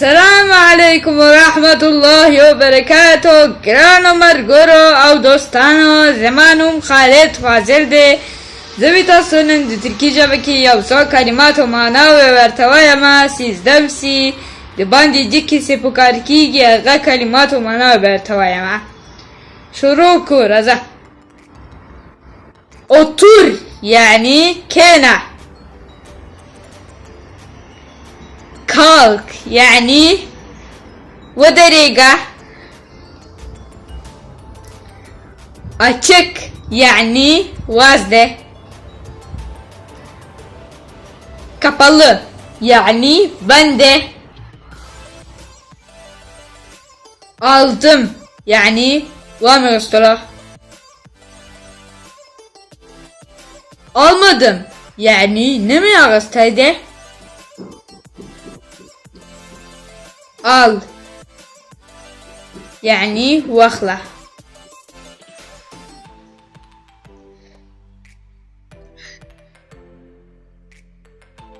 السلام علیکم و رحمت الله و برکاته. گرانو مرګرو او دوستانو، زما نوم خالد فاضل دی. زه به تاسو نن د ترکي ژبه کې یو څو کلماتو معناوې ورته وایم چې زده سي د باندې چې کیسې په کار کېږي هغه کلماتو معناوې به ورته وایم. شروع کړو، راځه. otur yani kena. Kalk yani ودريقة. açık yani vazde. Kapalı yani bende. Aldım yani var mı? Almadım yani ne mi ağustaydı? Al yani واخلع.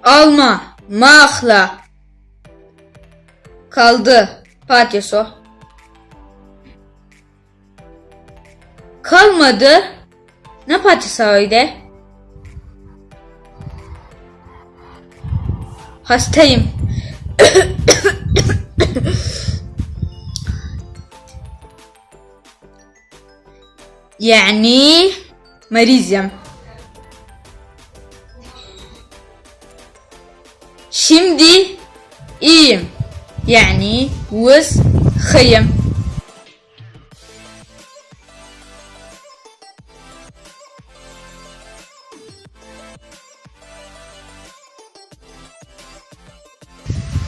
Alma ماخلع. Kaldı patiso. Kalmadı ne patisoydu? Hastayım. يعني مريض. Şimdi iyiyim yani وصحيم.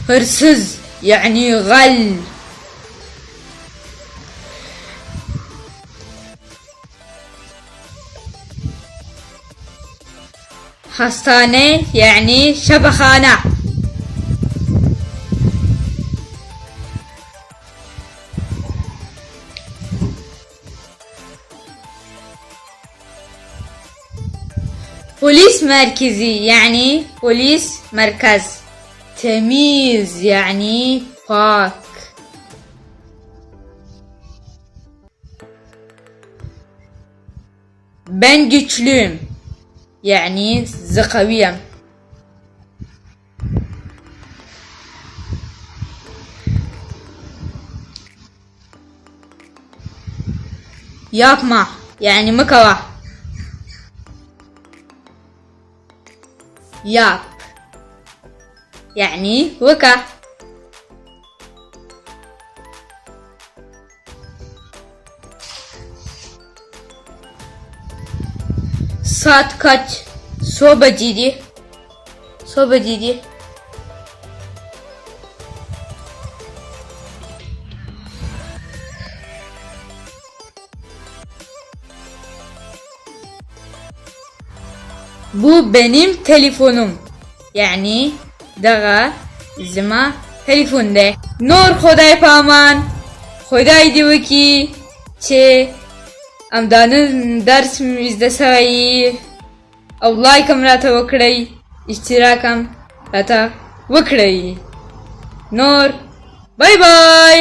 hırsız yani غل. hastane yani şabahane. polis merkezi yani polis merkez. temiz yani pak. ben güçlüyüm yani قوية. yapma yani mıkava. yap yani vaka. saat kaç? Sobacidi. Sobacidi. Bu benim telefonum. Yani dağa zima telefonde. Nur خدای پامان. خدای دی وکی چې امدانن درس مزده سوی او لایکم راته وکړئ، اشتراکم راته وکړئ. نور بای بای.